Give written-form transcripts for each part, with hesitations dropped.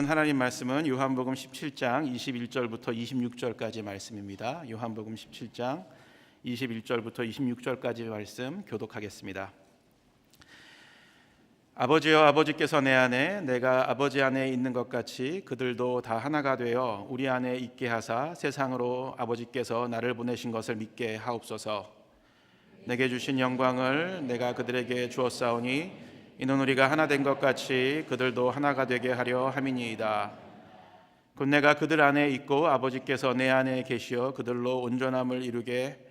하나님 말씀은 요한복음 17장 21절부터 26절까지 말씀입니다. 요한복음 17장 21절부터 26절까지 말씀 교독하겠습니다. 아버지여, 아버지께서 내 안에 내가 아버지 안에 있는 것 같이 그들도 다 하나가 되어 우리 안에 있게 하사 세상으로 아버지께서 나를 보내신 것을 믿게 하옵소서. 내게 주신 영광을 내가 그들에게 주었사오니 이는 우리가 하나 된 것 같이 그들도 하나가 되게 하려 함이니이다. 곧 내가 그들 안에 있고 아버지께서 내 안에 계시어 그들로 온전함을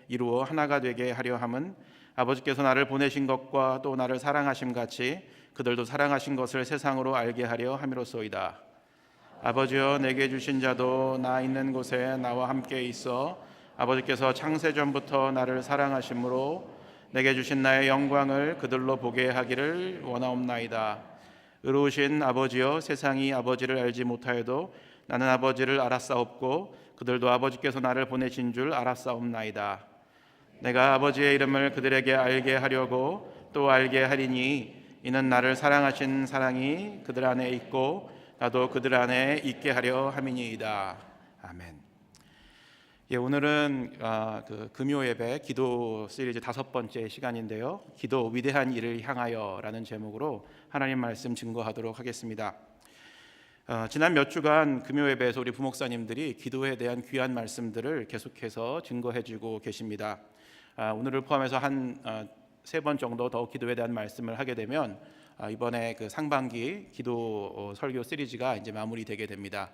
이루어 하나가 되게 하려 함은 아버지께서 나를 보내신 것과 또 나를 사랑하심 같이 그들도 사랑하신 것을 세상으로 알게 하려 함이로소이다. 아버지여, 내게 주신 자도 나 있는 곳에 나와 함께 있어 아버지께서 창세 전부터 나를 사랑하심으로 내게 주신 나의 영광을 그들로 보게 하기를 원하옵나이다. 의로우신 아버지여, 세상이 아버지를 알지 못하여도 나는 아버지를 알았사옵고 그들도 아버지께서 나를 보내신 줄 알았사옵나이다. 내가 아버지의 이름을 그들에게 알게 하려고 또 알게 하리니 이는 나를 사랑하신 사랑이 그들 안에 있고 나도 그들 안에 있게 하려 함이니이다. 아멘. 오늘은 금요 예배 기도 시리즈 5번째 시간인데요. 기도 위대한 일을 향하여라는 제목으로 하나님 말씀 증거하도록 하겠습니다. 지난 몇 주간 금요 예배에서 우리 부목사님들이 기도에 대한 귀한 말씀들을 계속해서 증거해주고 계십니다. 오늘을 포함해서 한 3번 정도 더 기도에 대한 말씀을 하게 되면 이번에 그 상반기 기도 설교 시리즈가 이제 마무리되게 됩니다.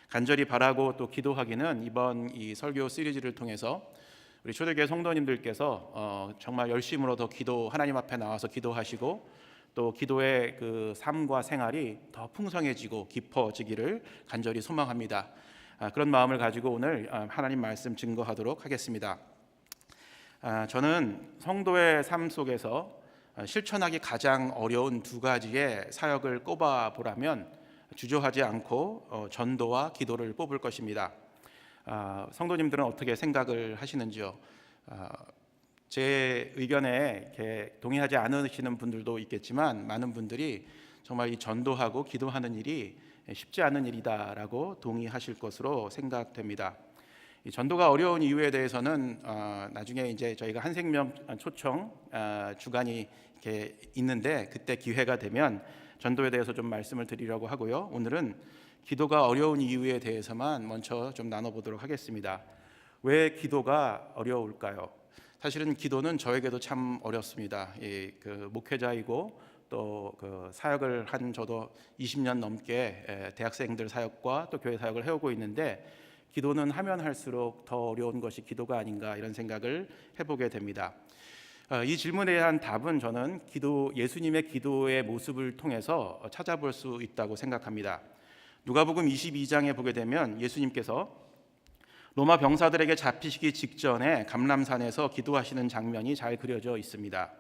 간절히 바라고 또 기도하기는 이번 이 설교 시리즈를 통해서 우리 초대교회 성도님들께서 정말 열심으로 더 하나님 앞에 나와서 기도하시고 또 기도의 그 삶과 생활이 더 풍성해지고 깊어지기를 간절히 소망합니다. 그런 마음을 가지고 오늘 하나님 말씀 증거하도록 하겠습니다. 저는 성도의 삶 속에서 실천하기 가장 어려운 2가지의 사역을 꼽아보라면 주저하지 않고 전도와 기도를 뽑을 것입니다. 성도님들은 어떻게 생각을 하시는지요? 제 의견에 이렇게 동의하지 않으시는 분들도 있겠지만 많은 분들이 정말 이 전도하고 기도하는 일이 쉽지 않은 일이다라고 동의하실 것으로 생각됩니다. 이 전도가 어려운 이유에 대해서는 나중에 이제 저희가 한생명 초청 주간이 이렇게 있는데 그때 기회가 되면 전도에 대해서 좀 말씀을 드리려고 하고요. 오늘은 기도가 어려운 이유에 대해서만 먼저 좀 나눠보도록 하겠습니다. 왜 기도가 어려울까요? 사실은 기도는 저에게도 참 어렵습니다. 그 목회자이고 또 그 사역을 한 저도 20년 넘게 대학생들 사역과 또 교회 사역을 해오고 있는데 기도는 하면 할수록 더 어려운 것이 기도가 아닌가 이런 생각을 해보게 됩니다. 이 질문에 대한 답은 저는 예수님의 기도의 모습을 통해서 찾아볼 수 있다고 생각합니다. 누가복음 22장에 보게 되면 예수님께서 로마 병사들에게 잡히시기 직전에 감람산에서 기도하시는 장면이 잘 그려져 있습니다.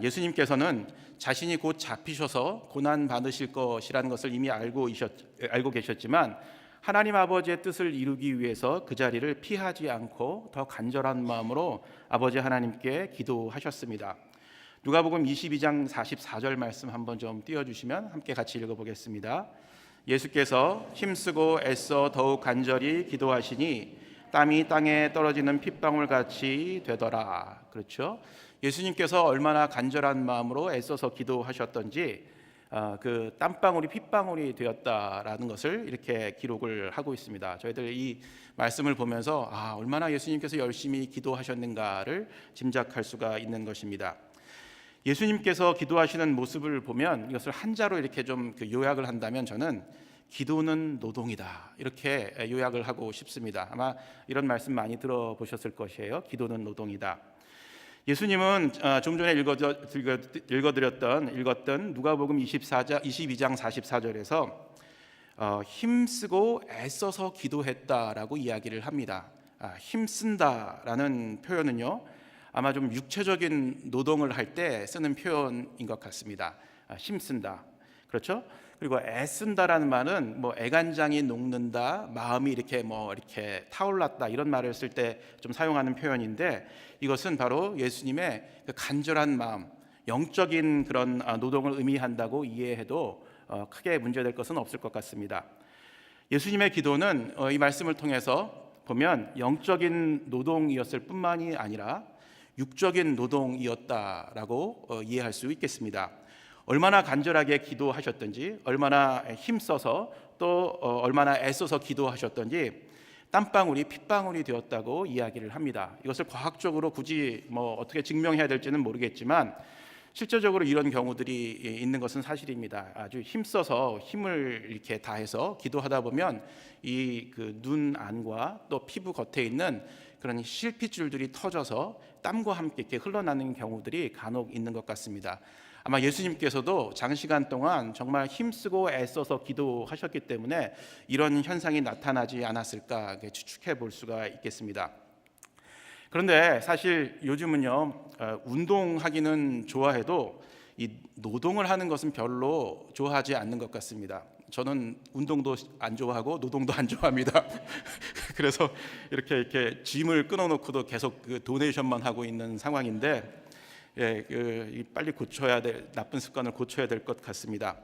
예수님께서는 자신이 곧 잡히셔서 고난 받으실 것이라는 것을 이미 알고 계셨지만 하나님 아버지의 뜻을 이루기 위해서 그 자리를 피하지 않고 더 간절한 마음으로 아버지 하나님께 기도하셨습니다. 누가복음 22장 44절 말씀 한번 좀 띄워주시면 함께 같이 읽어보겠습니다. 예수께서 힘쓰고 애써 더욱 간절히 기도하시니 땀이 땅에 떨어지는 핏방울같이 되더라. 그렇죠? 예수님께서 얼마나 간절한 마음으로 애써서 기도하셨던지 그 땀방울이 핏방울이 되었다라는 것을 이렇게 기록을 하고 있습니다. 저희들 이 말씀을 보면서 얼마나 예수님께서 열심히 기도하셨는가를 짐작할 수가 있는 것입니다. 예수님께서 기도하시는 모습을 보면 이것을 한자로 이렇게 좀 요약을 한다면 저는 기도는 노동이다 이렇게 요약을 하고 싶습니다. 아마 이런 말씀 많이 들어보셨을 것이에요. 기도는 노동이다. 예수님은 좀 전에 읽었던 누가복음 22장 44절에서 힘쓰고 애써서 기도했다라고 이야기를 합니다. 힘쓴다라는 표현은요 아마 좀 육체적인 노동을 할 때 쓰는 표현인 것 같습니다. 힘쓴다, 그렇죠? 그리고 애쓴다라는 말은 애간장이 녹는다, 마음이 이렇게 타올랐다 이런 말을 쓸 때 좀 사용하는 표현인데 이것은 바로 예수님의 그 간절한 마음, 영적인 그런 노동을 의미한다고 이해해도 크게 문제될 것은 없을 것 같습니다. 예수님의 기도는 이 말씀을 통해서 보면 영적인 노동이었을 뿐만이 아니라 육적인 노동이었다라고 이해할 수 있겠습니다. 얼마나 간절하게 기도하셨던지, 얼마나 힘써서 또 얼마나 애써서 기도하셨던지 땀방울이 핏방울이 되었다고 이야기를 합니다. 이것을 과학적으로 굳이 어떻게 증명해야 될지는 모르겠지만 실제적으로 이런 경우들이 있는 것은 사실입니다. 아주 힘써서 힘을 이렇게 다해서 기도하다 보면 이 눈 안과 또 피부 겉에 있는 그런 실핏줄들이 터져서 땀과 함께 이렇게 흘러나는 경우들이 간혹 있는 것 같습니다. 아마 예수님께서도 장시간 동안 정말 힘쓰고 애써서 기도하셨기 때문에 이런 현상이 나타나지 않았을까 추측해 볼 수가 있겠습니다. 그런데 사실 요즘은요, 운동하기는 좋아해도 이 노동을 하는 것은 별로 좋아하지 않는 것 같습니다. 저는 운동도 안 좋아하고 노동도 안 좋아합니다. 그래서 이렇게 짐을 끊어놓고도 계속 도네이션만 하고 있는 상황인데, 빨리 고쳐야 될 나쁜 습관을 고쳐야 될 것 같습니다.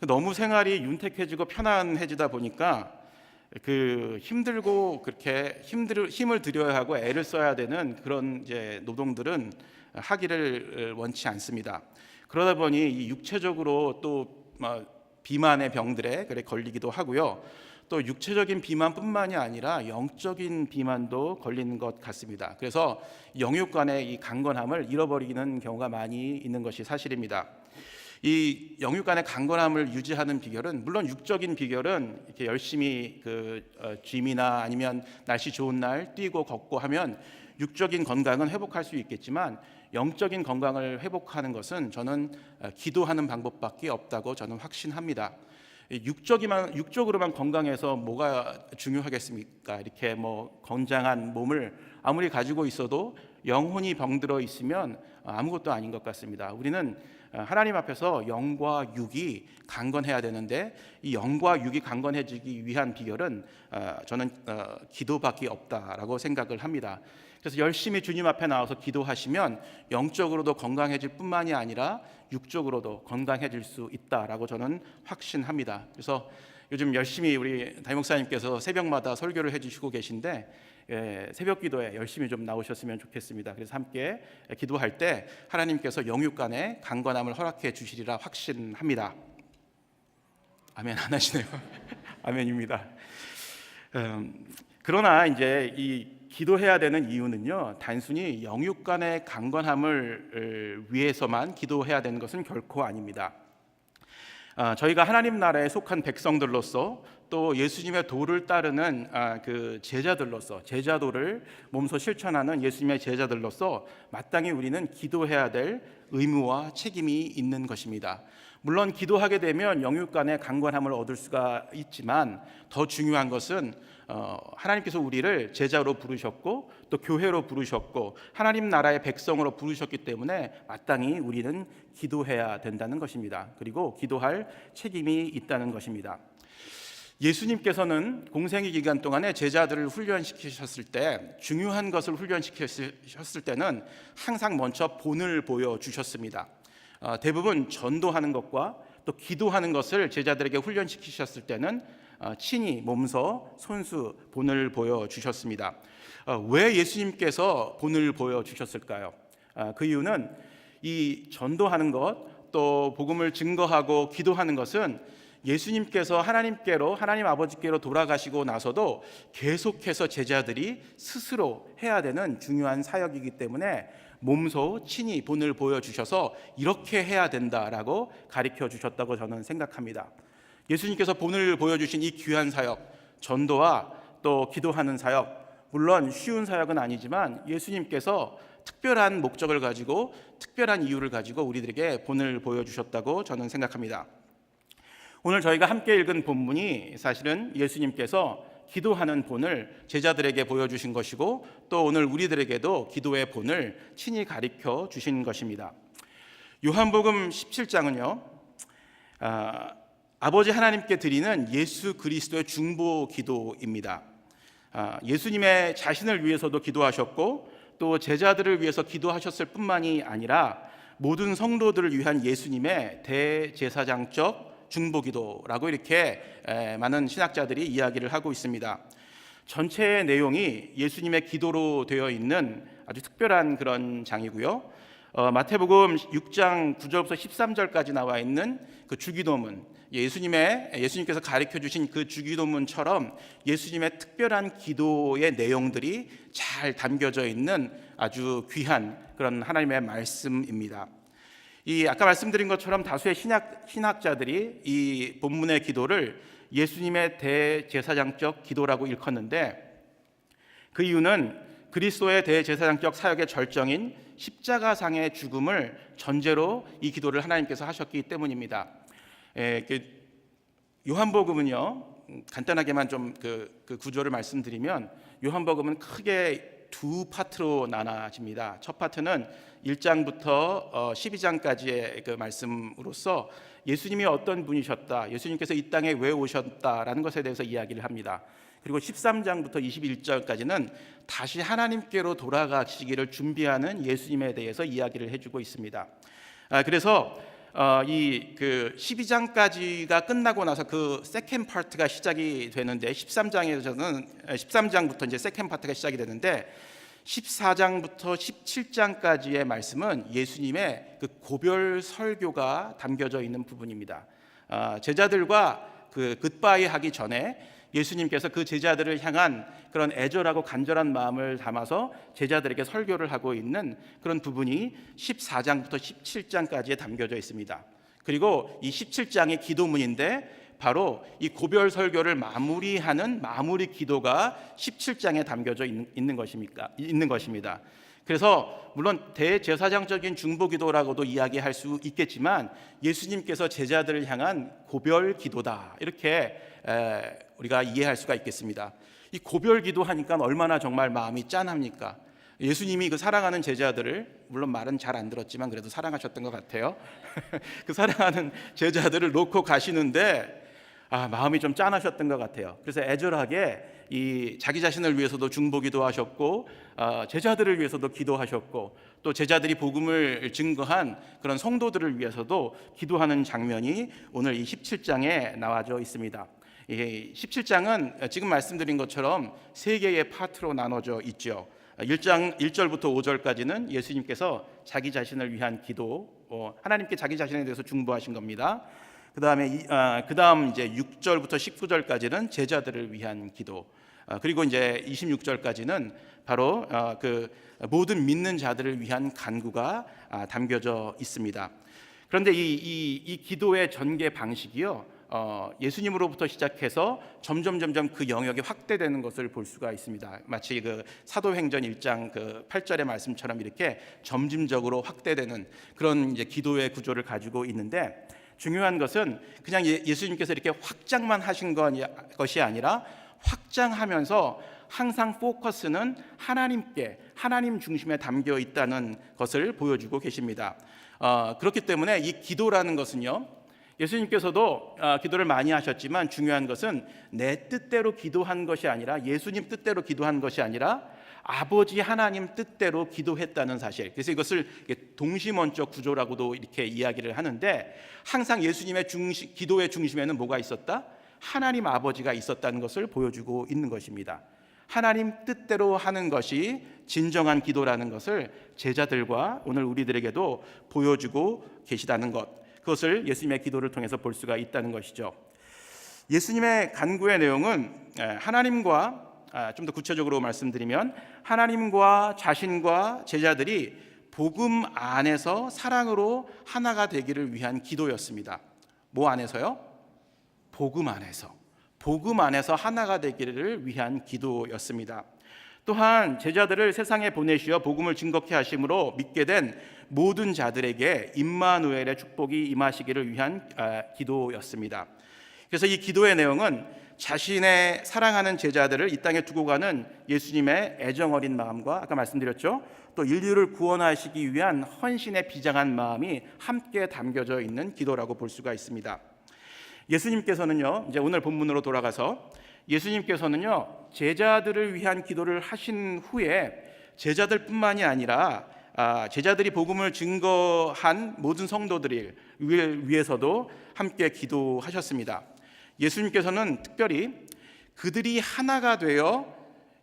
너무 생활이 윤택해지고 편안해지다 보니까 힘들고 그렇게 힘을 들여야 하고 애를 써야 되는 그런 이제 노동들은 하기를 원치 않습니다. 그러다 보니 이 육체적으로 또 비만의 병들에 걸리기도 하고요. 또 육체적인 비만뿐만이 아니라 영적인 비만도 걸리는 것 같습니다. 그래서 영육 간의 이 강건함을 잃어버리는 경우가 많이 있는 것이 사실입니다. 이 영육 간의 강건함을 유지하는 비결은 물론 육적인 비결은 이렇게 열심히 짐이나 아니면 날씨 좋은 날 뛰고 걷고 하면 육적인 건강은 회복할 수 있겠지만 영적인 건강을 회복하는 것은 저는 기도하는 방법밖에 없다고 저는 확신합니다. 육적으로만 건강해서 뭐가 중요하겠습니까? 이렇게 건장한 몸을 아무리 가지고 있어도 영혼이 병들어 있으면 아무것도 아닌 것 같습니다. 우리는 하나님 앞에서 영과 육이 강건해야 되는데 이 영과 육이 강건해지기 위한 비결은 저는 기도밖에 없다라고 생각을 합니다. 그래서 열심히 주님 앞에 나와서 기도하시면 영적으로도 건강해질 뿐만이 아니라 육적으로도 건강해질 수 있다라고 저는 확신합니다. 그래서 요즘 열심히 우리 담임 목사님께서 새벽마다 설교를 해주시고 계신데 새벽 기도에 열심히 좀 나오셨으면 좋겠습니다. 그래서 함께 기도할 때 하나님께서 영육 간의 강건함을 허락해 주시리라 확신합니다. 아멘 안 하시네요. 아멘입니다. 그러나 이제 이 기도해야 되는 이유는요, 단순히 영육 간의 강건함을 위해서만 기도해야 되는 것은 결코 아닙니다. 저희가 하나님 나라에 속한 백성들로서 또 예수님의 도를 따르는 제자들로서 제자도를 몸소 실천하는 예수님의 제자들로서 마땅히 우리는 기도해야 될 의무와 책임이 있는 것입니다. 물론 기도하게 되면 영육 간의 강건함을 얻을 수가 있지만 더 중요한 것은 하나님께서 우리를 제자로 부르셨고 또 교회로 부르셨고 하나님 나라의 백성으로 부르셨기 때문에 마땅히 우리는 기도해야 된다는 것입니다. 그리고 기도할 책임이 있다는 것입니다. 예수님께서는 공생의 기간 동안에 제자들을 훈련시키셨을 때 중요한 것을 훈련시키셨을 때는 항상 먼저 본을 보여주셨습니다. 대부분 전도하는 것과 또 기도하는 것을 제자들에게 훈련시키셨을 때는 친히 몸소 손수 본을 보여주셨습니다. 왜 예수님께서 본을 보여주셨을까요? 그 이유는 이 전도하는 것, 또 복음을 증거하고 기도하는 것은 예수님께서 하나님께로 하나님 아버지께로 돌아가시고 나서도 계속해서 제자들이 스스로 해야 되는 중요한 사역이기 때문에 몸소 친히 본을 보여주셔서 이렇게 해야 된다라고 가르쳐 주셨다고 저는 생각합니다. 예수님께서 본을 보여주신 이 귀한 사역, 전도와 또 기도하는 사역, 물론 쉬운 사역은 아니지만 예수님께서 특별한 목적을 가지고 특별한 이유를 가지고 우리들에게 본을 보여주셨다고 저는 생각합니다. 오늘 저희가 함께 읽은 본문이 사실은 예수님께서 기도하는 본을 제자들에게 보여주신 것이고 또 오늘 우리들에게도 기도의 본을 친히 가르쳐 주신 것입니다. 요한복음 17장은요 아버지 하나님께 드리는 예수 그리스도의 중보 기도입니다. 예수님의 자신을 위해서도 기도하셨고 또 제자들을 위해서 기도하셨을 뿐만이 아니라 모든 성도들을 위한 예수님의 대제사장적 중보기도라고 이렇게 많은 신학자들이 이야기를 하고 있습니다. 전체 내용이 예수님의 기도로 되어 있는 아주 특별한 그런 장이고요. 마태복음 6장 9절부터 13절까지 나와 있는 그 주기도문, 예수님께서 가르쳐 주신 그 주기도문처럼 예수님의 특별한 기도의 내용들이 잘 담겨져 있는 아주 귀한 그런 하나님의 말씀입니다. 아까 말씀드린 것처럼 다수의 신학자들이 이 본문의 기도를 예수님의 대제사장적 기도라고 일컫는데, 그 이유는 그리스도의 대제사장적 사역의 절정인 십자가상의 죽음을 전제로 이 기도를 하나님께서 하셨기 때문입니다. 요한복음은요, 간단하게만 좀 그 구조를 말씀드리면, 요한복음은 크게 두 파트로 나눠집니다. 첫 파트는 1장부터 12장까지의 그 말씀으로서 예수님이 어떤 분이셨다, 예수님께서 이 땅에 왜 오셨다라는 것에 대해서 이야기를 합니다. 그리고 13장부터 21절까지는 다시 하나님께로 돌아가시기를 준비하는 예수님에 대해서 이야기를 해주고 있습니다. 그래서 이 12장까지가 끝나고 나서 그 세컨드 파트가 시작이 되는데, 13장부터 이제 세컨드 파트가 시작이 되는데, 14장부터 17장까지의 말씀은 예수님의 그 고별 설교가 담겨져 있는 부분입니다. 제자들과 그 굿바이 하기 전에 예수님께서 그 제자들을 향한 그런 애절하고 간절한 마음을 담아서 제자들에게 설교를 하고 있는 그런 부분이 14장부터 17장까지에 담겨져 있습니다. 그리고 이 17장의 기도문인데, 바로 이 고별 설교를 마무리하는 마무리 기도가 17장에 담겨져 있는 것입니다. 그래서 물론 대제사장적인 중보기도라고도 이야기할 수 있겠지만, 예수님께서 제자들을 향한 고별 기도다, 이렇게 우리가 이해할 수가 있겠습니다. 이 고별 기도하니까 얼마나 정말 마음이 짠합니까? 예수님이 그 사랑하는 제자들을, 물론 말은 잘 안 들었지만 그래도 사랑하셨던 것 같아요. 그 사랑하는 제자들을 놓고 가시는데 마음이 좀 짠하셨던 것 같아요. 그래서 애절하게 자기 자신을 위해서도 중보기도 하셨고, 제자들을 위해서도 기도하셨고, 또 제자들이 복음을 증거한 그런 성도들을 위해서도 기도하는 장면이 오늘 이 17장에 나와져 있습니다. 17장은 지금 말씀드린 것처럼 세 개의 파트로 나눠져 있죠. 1장 1절부터 5절까지는 예수님께서 자기 자신을 위한 기도, 하나님께 자기 자신에 대해서 중보하신 겁니다. 그다음 이제 6절부터 19절까지는 제자들을 위한 기도, 그리고 이제 26절까지는 바로 그 모든 믿는 자들을 위한 간구가 담겨져 있습니다. 그런데 이 기도의 전개 방식이요, 예수님으로부터 시작해서 점점 그 영역이 확대되는 것을 볼 수가 있습니다. 마치 그 사도행전 1장 그 8절의 말씀처럼 이렇게 점진적으로 확대되는 그런 이제 기도의 구조를 가지고 있는데, 중요한 것은 그냥 예수님께서 이렇게 확장만 하신 것이 아니라, 확장하면서 항상 포커스는 하나님 중심에 담겨 있다는 것을 보여주고 계십니다. 그렇기 때문에 이 기도라는 것은요, 예수님께서도 기도를 많이 하셨지만, 중요한 것은 내 뜻대로 기도한 것이 아니라, 예수님 뜻대로 기도한 것이 아니라 아버지 하나님 뜻대로 기도했다는 사실. 그래서 이것을 동심원적 구조라고도 이렇게 이야기를 하는데, 항상 예수님의 기도의 중심에는 뭐가 있었다? 하나님 아버지가 있었다는 것을 보여주고 있는 것입니다. 하나님 뜻대로 하는 것이 진정한 기도라는 것을 제자들과 오늘 우리들에게도 보여주고 계시다는 것, 그것을 예수님의 기도를 통해서 볼 수가 있다는 것이죠. 예수님의 간구의 내용은 하나님과, 좀 더 구체적으로 말씀드리면, 하나님과 자신과 제자들이 복음 안에서 사랑으로 하나가 되기를 위한 기도였습니다. 뭐 안에서요? 복음 안에서 하나가 되기를 위한 기도였습니다. 또한 제자들을 세상에 보내시어 복음을 증거케 하심으로 믿게 된 모든 자들에게 임마누엘의 축복이 임하시기를 위한 기도였습니다. 그래서 이 기도의 내용은 자신의 사랑하는 제자들을 이 땅에 두고 가는 예수님의 애정어린 마음과, 아까 말씀드렸죠, 또 인류를 구원하시기 위한 헌신의 비장한 마음이 함께 담겨져 있는 기도라고 볼 수가 있습니다. 예수님께서는요, 이제 오늘 본문으로 돌아가서 예수님께서는요, 제자들을 위한 기도를 하신 후에 제자들뿐만이 아니라 제자들이 복음을 증거한 모든 성도들을 위해서도 함께 기도하셨습니다. 예수님께서는 특별히 그들이 하나가 되어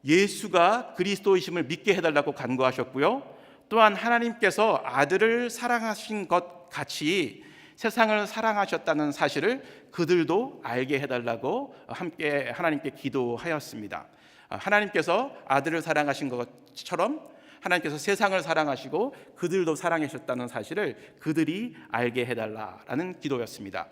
예수가 그리스도이심을 믿게 해달라고 간구하셨고요. 또한 하나님께서 아들을 사랑하신 것 같이 세상을 사랑하셨다는 사실을 그들도 알게 해달라고 함께 하나님께 기도하였습니다. 하나님께서 아들을 사랑하신 것처럼 하나님께서 세상을 사랑하시고 그들도 사랑하셨다는 사실을 그들이 알게 해달라라는 기도였습니다.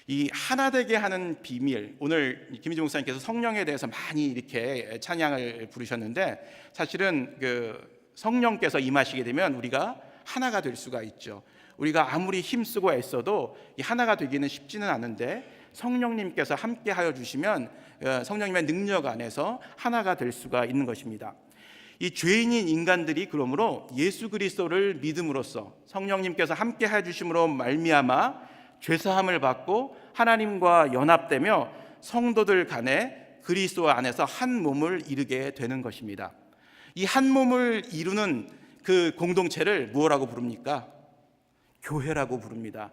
이 하나 되게 하는 비밀, 오늘 김희중 목사님께서 성령에 대해서 많이 이렇게 찬양을 부르셨는데, 사실은 그 성령께서 임하시게 되면 우리가 하나가 될 수가 있죠. 우리가 아무리 힘쓰고 애써도 이 하나가 되기는 쉽지는 않은데, 성령님께서 함께 하여 주시면 성령님의 능력 안에서 하나가 될 수가 있는 것입니다. 이 죄인인 인간들이 그러므로 예수 그리스도를 믿음으로써 성령님께서 함께 해 주심으로 말미암아 죄사함을 받고 하나님과 연합되며 성도들 간에 그리스도 안에서 한 몸을 이루게 되는 것입니다. 이 한 몸을 이루는 그 공동체를 무엇라고 부릅니까? 교회라고 부릅니다.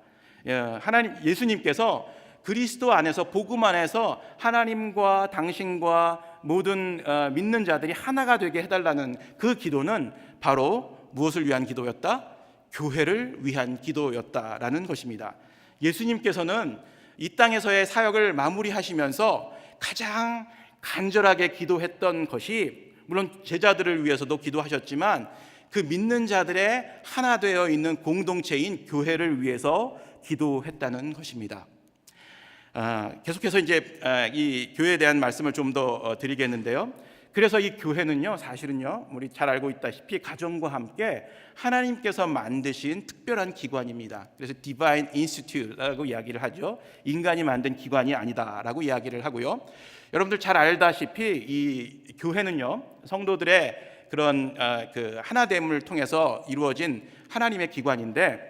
예수님께서 그리스도 안에서, 복음 안에서 하나님과 당신과 모든 믿는 자들이 하나가 되게 해달라는 그 기도는 바로 무엇을 위한 기도였다? 교회를 위한 기도였다라는 것입니다. 예수님께서는 이 땅에서의 사역을 마무리하시면서 가장 간절하게 기도했던 것이, 물론 제자들을 위해서도 기도하셨지만 그 믿는 자들의 하나 되어 있는 공동체인 교회를 위해서 기도했다는 것입니다. 계속해서 이제 이 교회에 대한 말씀을 좀 더 드리겠는데요. 그래서 이 교회는요, 사실은요, 우리 잘 알고 있다시피 가정과 함께 하나님께서 만드신 특별한 기관입니다. 그래서 Divine Institute라고 이야기를 하죠. 인간이 만든 기관이 아니다라고 이야기를 하고요. 여러분들 잘 알다시피 이 교회는요, 성도들의 그런 그 하나됨을 통해서 이루어진 하나님의 기관인데,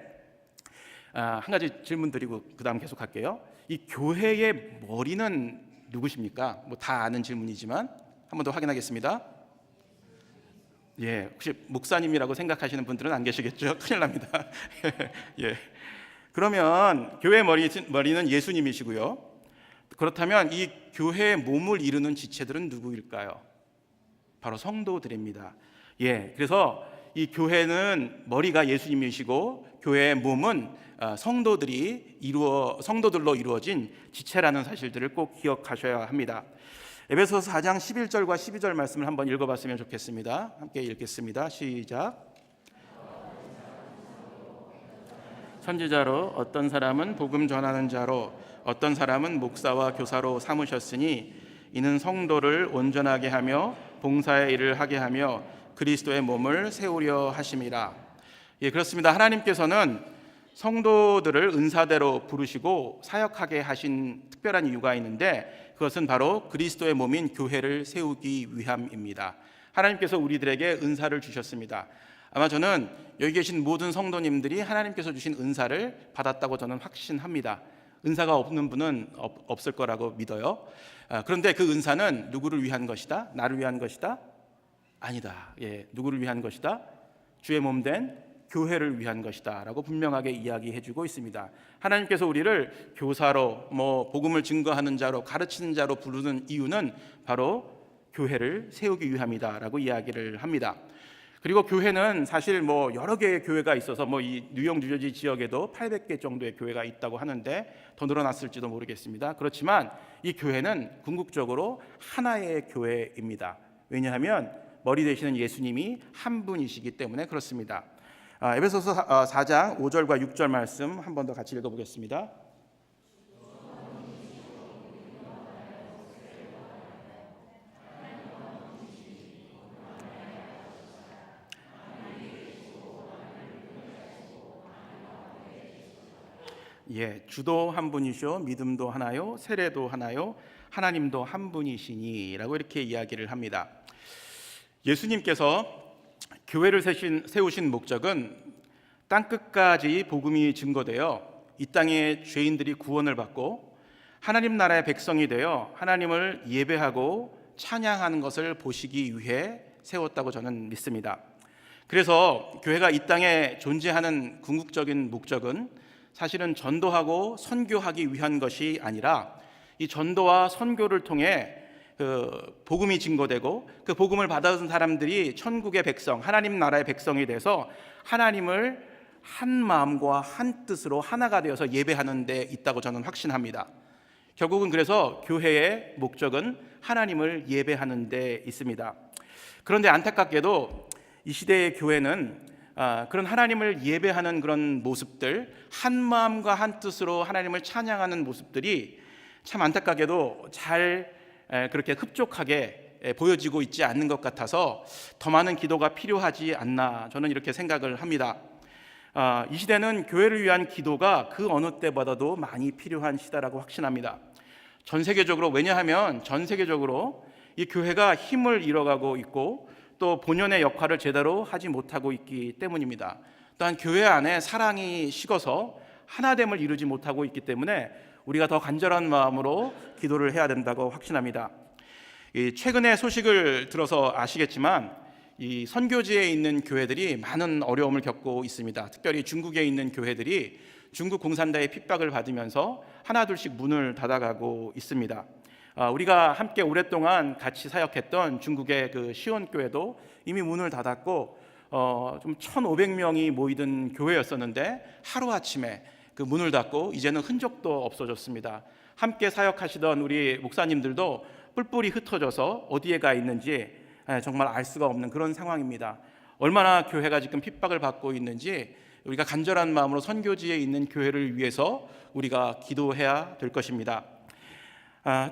한 가지 질문 드리고 그 다음 계속할게요. 이 교회의 머리는 누구십니까? 뭐 다 아는 질문이지만 한 번 더 확인하겠습니다. 예, 혹시 목사님이라고 생각하시는 분들은 안 계시겠죠? 큰일 납니다. 예, 그러면 교회의 머리는 예수님이시고요. 그렇다면 이 교회의 몸을 이루는 지체들은 누구일까요? 바로 성도들입니다. 예, 그래서 이 교회는 머리가 예수님이시고 교회의 몸은 성도들로 이루어진 지체라는 사실들을 꼭 기억하셔야 합니다. 에베소서 4장 11절과 12절 말씀을 한번 읽어봤으면 좋겠습니다. 함께 읽겠습니다. 시작. 선지자로, 어떤 사람은 복음 전하는 자로, 어떤 사람은 목사와 교사로 삼으셨으니 이는 성도를 온전하게 하며 봉사의 일을 하게 하며 그리스도의 몸을 세우려 하심이라. 예, 그렇습니다. 하나님께서는 성도들을 은사대로 부르시고 사역하게 하신 특별한 이유가 있는데, 그것은 바로 그리스도의 몸인 교회를 세우기 위함입니다. 하나님께서 우리들에게 은사를 주셨습니다. 아마 저는 여기 계신 모든 성도님들이 하나님께서 주신 은사를 받았다고 저는 확신합니다. 은사가 없는 분은 없을 거라고 믿어요. 그런데 그 은사는 누구를 위한 것이다? 나를 위한 것이다? 아니다. 예, 누구를 위한 것이다? 주의 몸된 교회를 위한 것이다 라고 분명하게 이야기해주고 있습니다. 하나님께서 우리를 교사로, 복음을 증거하는 자로, 가르치는 자로 부르는 이유는 바로 교회를 세우기 위함이다 라고 이야기를 합니다. 그리고 교회는 사실 여러 개의 교회가 있어서 이 뉴욕, 뉴저지 지역에도 800개 정도의 교회가 있다고 하는데 더 늘어났을지도 모르겠습니다. 그렇지만 이 교회는 궁극적으로 하나의 교회입니다. 왜냐하면 머리 되시는 예수님이 한 분이시기 때문에 그렇습니다. 에베소서 4장 5절과 6절 말씀 한 번 더 같이 읽어보겠습니다. 예, 주도 한 분이시오, 믿음도 하나요, 세례도 하나요, 하나님도 한 분이시니라고 이렇게 이야기를 합니다. 예수님께서 교회를 세우신 목적은 땅끝까지 복음이 증거되어 이 땅의 죄인들이 구원을 받고 하나님 나라의 백성이 되어 하나님을 예배하고 찬양하는 것을 보시기 위해 세웠다고 저는 믿습니다. 그래서 교회가 이 땅에 존재하는 궁극적인 목적은 사실은 전도하고 선교하기 위한 것이 아니라 이 전도와 선교를 통해 그 복음이 증거되고 그 복음을 받아든 사람들이 천국의 백성, 하나님 나라의 백성이 돼서 하나님을 한 마음과 한 뜻으로 하나가 되어서 예배하는 데 있다고 저는 확신합니다. 결국은 그래서 교회의 목적은 하나님을 예배하는 데 있습니다. 그런데 안타깝게도 이 시대의 교회는 그런 하나님을 예배하는 그런 모습들, 한 마음과 한 뜻으로 하나님을 찬양하는 모습들이 참 안타깝게도 잘 그렇게 흡족하게 보여지고 있지 않는 것 같아서 더 많은 기도가 필요하지 않나, 저는 이렇게 생각을 합니다. 이 시대는 교회를 위한 기도가 그 어느 때보다도 많이 필요한 시대라고 확신합니다. 전 세계적으로, 왜냐하면 전 세계적으로 이 교회가 힘을 잃어가고 있고 또 본연의 역할을 제대로 하지 못하고 있기 때문입니다. 또한 교회 안에 사랑이 식어서 하나됨을 이루지 못하고 있기 때문에 우리가 더 간절한 마음으로 기도를 해야 된다고 확신합니다. 최근에 소식을 들어서 아시겠지만 이 선교지에 있는 교회들이 많은 어려움을 겪고 있습니다. 특별히 중국에 있는 교회들이 중국 공산당의 핍박을 받으면서 하나둘씩 문을 닫아가고 있습니다. 우리가 함께 오랫동안 같이 사역했던 중국의 그 시온교회도 이미 문을 닫았고 좀 1,500명이 모이던 교회였었는데 하루아침에 그 문을 닫고 이제는 흔적도 없어졌습니다. 함께 사역하시던 우리 목사님들도 뿔뿔이 흩어져서 어디에 가 있는지 정말 알 수가 없는 그런 상황입니다. 얼마나 교회가 지금 핍박을 받고 있는지 우리가 간절한 마음으로 선교지에 있는 교회를 위해서 우리가 기도해야 될 것입니다.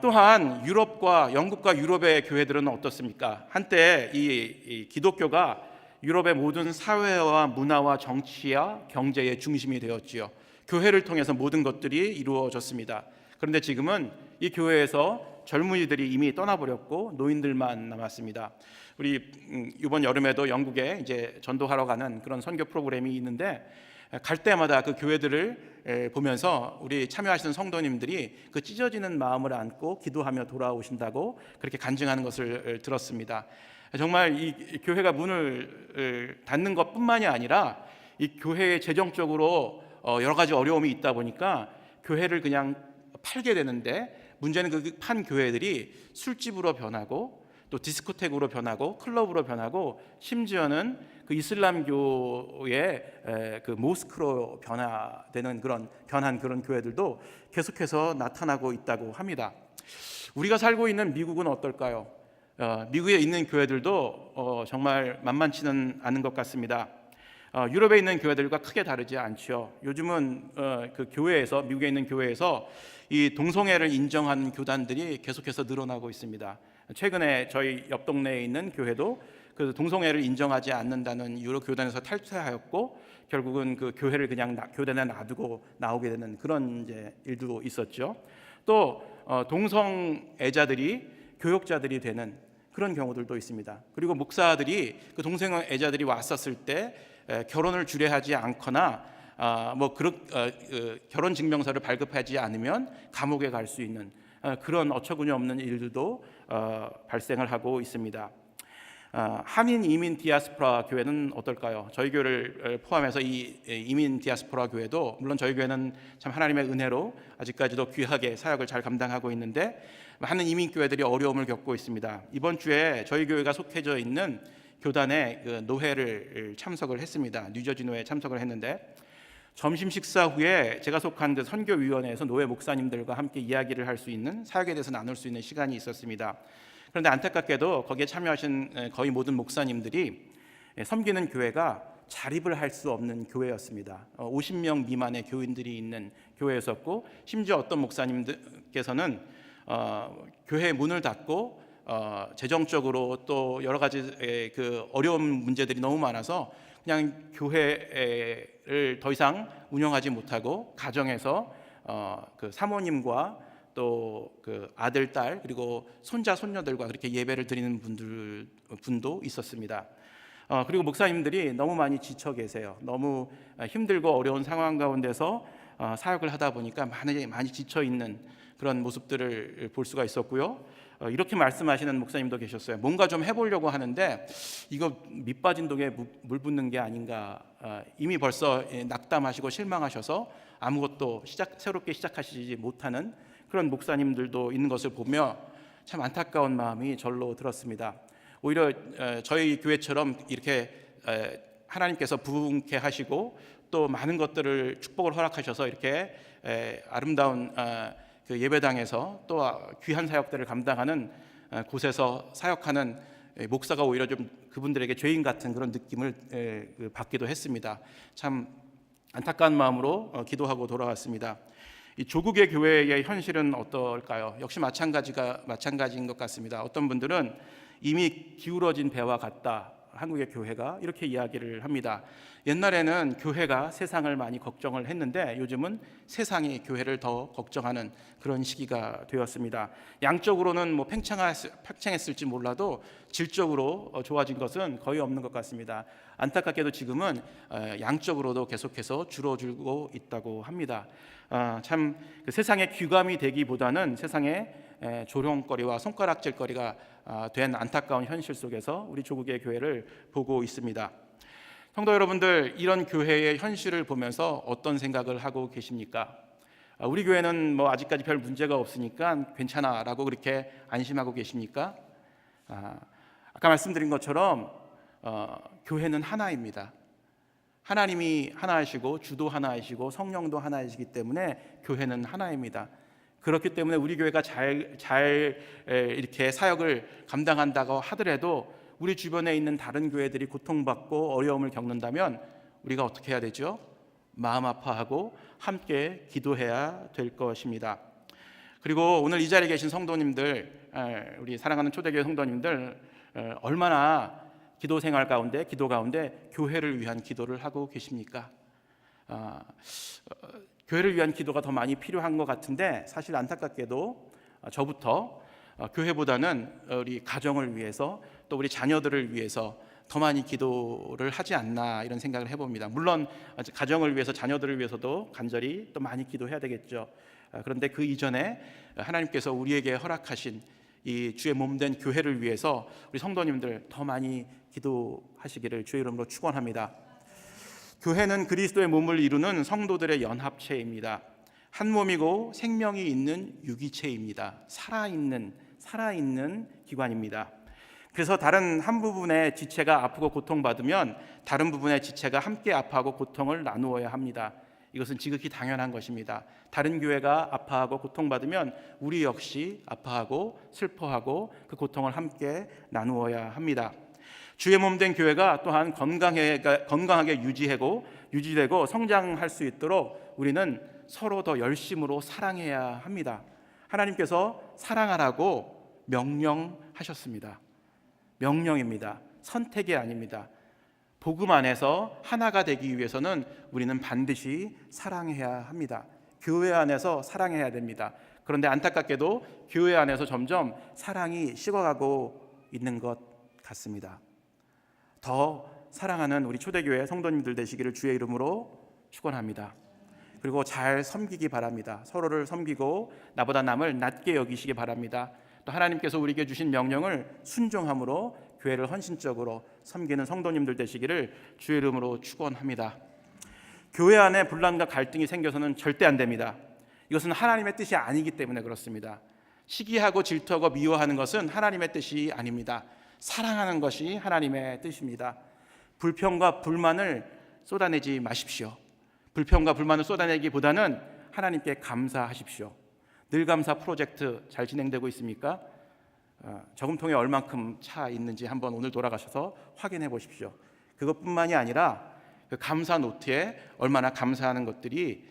또한 유럽과 영국과 유럽의 교회들은 어떻습니까? 한때 이 기독교가 유럽의 모든 사회와 문화와 정치와 경제의 중심이 되었지요. 교회를 통해서 모든 것들이 이루어졌습니다. 그런데 지금은 이 교회에서 젊은이들이 이미 떠나버렸고 노인들만 남았습니다. 우리 이번 여름에도 영국에 이제 전도하러 가는 그런 선교 프로그램이 있는데 갈 때마다 그 교회들을 보면서 우리 참여하시는 성도님들이 그 찢어지는 마음을 안고 기도하며 돌아오신다고 그렇게 간증하는 것을 들었습니다. 정말 이 교회가 문을 닫는 것뿐만이 아니라 이 교회의 재정적으로 여러 가지 어려움이 있다 보니까 교회를 그냥 팔게 되는데, 문제는 그 판 교회들이 술집으로 변하고 또 디스코텍으로 변하고 클럽으로 변하고 심지어는 그 이슬람교의 그 모스크로 변화되는 변한 그런 교회들도 계속해서 나타나고 있다고 합니다. 우리가 살고 있는 미국은 어떨까요? 미국에 있는 교회들도 정말 만만치는 않은 것 같습니다. 유럽에 있는 교회들과 크게 다르지 않죠. 요즘은 그 교회에서, 미국에 있는 교회에서 이 동성애를 인정하는 교단들이 계속해서 늘어나고 있습니다. 최근에 저희 옆 동네에 있는 교회도 그 동성애를 인정하지 않는다는 유로 교단에서 탈퇴하였고 결국은 그 교회를 그냥 교단에 놔두고 나오게 되는 그런 이제 일도 있었죠. 또 동성애자들이 교역자들이 되는 그런 경우들도 있습니다. 그리고 목사들이 그 동성애자들이 왔었을 때 결혼을 주례하지 않거나 결혼 증명서를 발급하지 않으면 감옥에 갈 수 있는 그런 어처구니 없는 일들도 발생을 하고 있습니다. 한인 이민 디아스포라 교회는 어떨까요? 저희 교회를 포함해서 이 이민 디아스포라 교회도 물론 저희 교회는 참 하나님의 은혜로 아직까지도 귀하게 사역을 잘 감당하고 있는데 많은 이민 교회들이 어려움을 겪고 있습니다. 이번 주에 저희 교회가 속해져 있는 교단의 그 노회를 참석을 했습니다. 뉴저지 노회에 참석을 했는데 점심 식사 후에 제가 속한 그 선교위원회에서 노회 목사님들과 함께 이야기를 할 수 있는, 사역에 대해서 나눌 수 있는 시간이 있었습니다. 그런데 안타깝게도 거기에 참여하신 거의 모든 목사님들이 섬기는 교회가 자립을 할 수 없는 교회였습니다. 50명 미만의 교인들이 있는 교회였었고 심지어 어떤 목사님들께서는 교회 문을 닫고 재정적으로 또 여러 가지 그 어려운 문제들이 너무 많아서 그냥 교회를 더 이상 운영하지 못하고 가정에서 그 사모님과 또 그 아들, 딸 그리고 손자, 손녀들과 그렇게 예배를 드리는 분도 있었습니다. 그리고 목사님들이 너무 많이 지쳐 계세요. 너무 힘들고 어려운 상황 가운데서 사역을 하다 보니까 많이 지쳐 있는 그런 모습들을 볼 수가 있었고요. 이렇게 말씀하시는 목사님도 계셨어요. 뭔가 좀 해보려고 하는데 이거 밑 빠진 독에 물 붓는 게 아닌가. 이미 벌써 낙담하시고 실망하셔서 아무것도 새롭게 시작하시지 못하는 그런 목사님들도 있는 것을 보며 참 안타까운 마음이 절로 들었습니다. 오히려 저희 교회처럼 이렇게 하나님께서 부흥케 하시고 또 많은 것들을 축복을 허락하셔서 이렇게 아름다운 그 예배당에서 또 귀한 사역들을 감당하는 곳에서 사역하는 목사가 오히려 좀 그분들에게 죄인 같은 그런 느낌을 받기도 했습니다. 참 안타까운 마음으로 기도하고 돌아왔습니다. 이 조국의 교회의 현실은 어떨까요? 역시 마찬가지인 것 같습니다. 어떤 분들은 이미 기울어진 배와 같다. 한국의 교회가 이렇게 이야기를 합니다. 옛날에는 교회가 세상을 많이 걱정을 했는데 요즘은 세상이 교회를 더 걱정하는 그런 시기가 되었습니다. 양적으로는 뭐 팽창했을지 몰라도 질적으로 좋아진 것은 거의 없는 것 같습니다. 안타깝게도 지금은 양적으로도 계속해서 줄어들고 있다고 합니다. 참 그 세상의 귀감이 되기보다는 세상의 조롱거리와 손가락질거리가 된 안타까운 현실 속에서 우리 조국의 교회를 보고 있습니다. 성도 여러분들, 이런 교회의 현실을 보면서 어떤 생각을 하고 계십니까? 우리 교회는 뭐 아직까지 별 문제가 없으니까 괜찮아라고 그렇게 안심하고 계십니까? 아까 말씀드린 것처럼 교회는 하나입니다. 하나님이 하나이시고 주도 하나이시고 성령도 하나이시기 때문에 교회는 하나입니다. 그렇기 때문에 우리 교회가 잘 이렇게 사역을 감당한다고 하더라도 우리 주변에 있는 다른 교회들이 고통받고 어려움을 겪는다면 우리가 어떻게 해야 되죠? 마음 아파하고 함께 기도해야 될 것입니다. 그리고 오늘 이 자리에 계신 성도님들, 우리 사랑하는 초대교회 성도님들, 얼마나 기도 생활 가운데, 기도 가운데 교회를 위한 기도를 하고 계십니까? 교회를 위한 기도가 더 많이 필요한 것 같은데 사실 안타깝게도 저부터 교회보다는 우리 가정을 위해서 또 우리 자녀들을 위해서 더 많이 기도를 하지 않나 이런 생각을 해봅니다. 물론 가정을 위해서 자녀들을 위해서도 간절히 또 많이 기도해야 되겠죠. 그런데 그 이전에 하나님께서 우리에게 허락하신 이 주의 몸된 교회를 위해서 우리 성도님들 더 많이 기도하시기를 주의 이름으로 축원합니다. 교회는 그리스도의 몸을 이루는 성도들의 연합체입니다. 한 몸이고 생명이 있는 유기체입니다. 살아있는 기관입니다. 그래서 다른 한 부분의 지체가 아프고 고통받으면 다른 부분의 지체가 함께 아파하고 고통을 나누어야 합니다. 이것은 지극히 당연한 것입니다. 다른 교회가 아파하고 고통받으면 우리 역시 아파하고 슬퍼하고 그 고통을 함께 나누어야 합니다. 주의 몸된 교회가 또한 건강하게 유지되고 성장할 수 있도록 우리는 서로 더 열심으로 사랑해야 합니다. 하나님께서 사랑하라고 명령하셨습니다. 명령입니다. 선택이 아닙니다. 복음 안에서 하나가 되기 위해서는 우리는 반드시 사랑해야 합니다. 교회 안에서 사랑해야 됩니다. 그런데 안타깝게도 교회 안에서 점점 사랑이 식어가고 있는 것 같습니다. 더 사랑하는 우리 초대교회 성도님들 되시기를 주의 이름으로 축원합니다. 그리고 잘 섬기기 바랍니다. 서로를 섬기고 나보다 남을 낮게 여기시기 바랍니다. 또 하나님께서 우리에게 주신 명령을 순종함으로 교회를 헌신적으로 섬기는 성도님들 되시기를 주의 이름으로 축원합니다. 교회 안에 분란과 갈등이 생겨서는 절대 안 됩니다. 이것은 하나님의 뜻이 아니기 때문에 그렇습니다. 시기하고 질투하고 미워하는 것은 하나님의 뜻이 아닙니다. 사랑하는 것이 하나님의 뜻입니다. 불평과 불만을 쏟아내지 마십시오. 불평과 불만을 쏟아내기보다는 하나님께 감사하십시오. 늘 감사 프로젝트 잘 진행되고 있습니까? 저금통에 얼만큼 차 있는지 한번 오늘 돌아가셔서 확인해 보십시오. 그것뿐만이 아니라 그 감사 노트에 얼마나 감사하는 것들이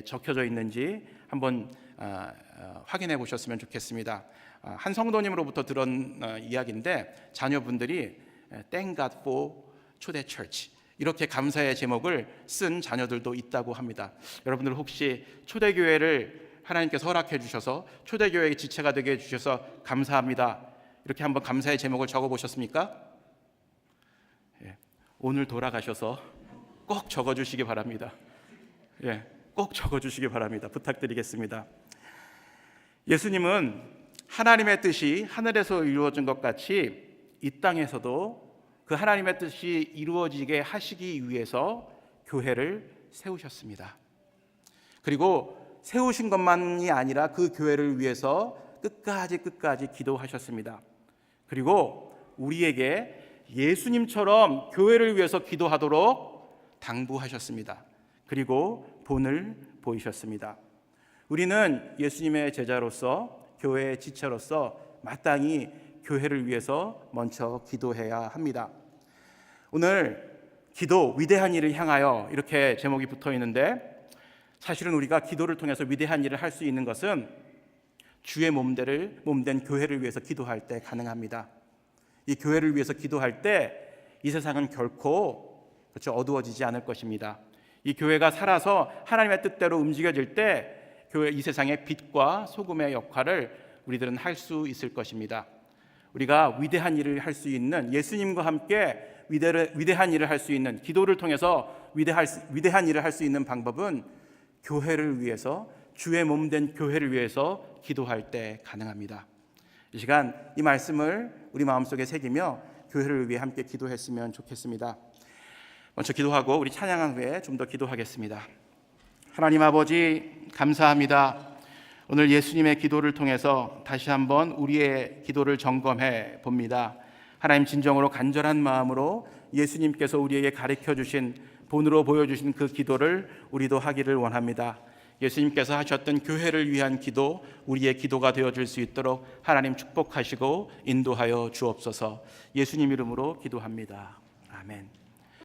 적혀져 있는지 한번 확인해 보셨으면 좋겠습니다. 한 성도님으로부터 들은 이야기인데 자녀분들이 Thank God for 초대 Church 이렇게 감사의 제목을 쓴 자녀들도 있다고 합니다. 여러분들 혹시 초대교회를 하나님께서 허락해 주셔서 초대교회의 지체가 되게 해주셔서 감사합니다 이렇게 한번 감사의 제목을 적어보셨습니까? 오늘 돌아가셔서 꼭 적어주시기 바랍니다. 꼭 적어주시기 바랍니다. 부탁드리겠습니다. 예수님은 하나님의 뜻이 하늘에서 이루어진 것 같이 이 땅에서도 그 하나님의 뜻이 이루어지게 하시기 위해서 교회를 세우셨습니다. 그리고 세우신 것만이 아니라 그 교회를 위해서 끝까지 기도하셨습니다. 그리고 우리에게 예수님처럼 교회를 위해서 기도하도록 당부하셨습니다. 그리고 본을 보이셨습니다. 우리는 예수님의 제자로서, 교회의 지체로서 마땅히 교회를 위해서 먼저 기도해야 합니다. 오늘 기도, 위대한 일을 향하여 이렇게 제목이 붙어 있는데, 사실은 우리가 기도를 통해서 위대한 일을 할 수 있는 것은 주의 몸된 교회를 위해서 기도할 때 가능합니다. 이 교회를 위해서 기도할 때 이 세상은 결코 어두워지지 않을 것입니다. 이 교회가 살아서 하나님의 뜻대로 움직여질 때 이 세상의 빛과 소금의 역할을 우리들은 할 수 있을 것입니다. 우리가 위대한 일을 할 수 있는, 예수님과 함께 위대한 일을 할 수 있는, 기도를 통해서 위대한 일을 할 수 있는 방법은 교회를 위해서, 주의 몸된 교회를 위해서 기도할 때 가능합니다. 이 시간 이 말씀을 우리 마음속에 새기며 교회를 위해 함께 기도했으면 좋겠습니다. 먼저 기도하고 우리 찬양한 후에 좀 더 기도하겠습니다. 하나님 아버지, 감사합니다. 오늘 예수님의 기도를 통해서 다시 한번 우리의 기도를 점검해 봅니다. 하나님, 진정으로 간절한 마음으로 예수님께서 우리에게 가르쳐 주신, 본으로 보여주신 그 기도를 우리도 하기를 원합니다. 예수님께서 하셨던 교회를 위한 기도, 우리의 기도가 되어줄 수 있도록 하나님 축복하시고 인도하여 주옵소서. 예수님 이름으로 기도합니다. 아멘.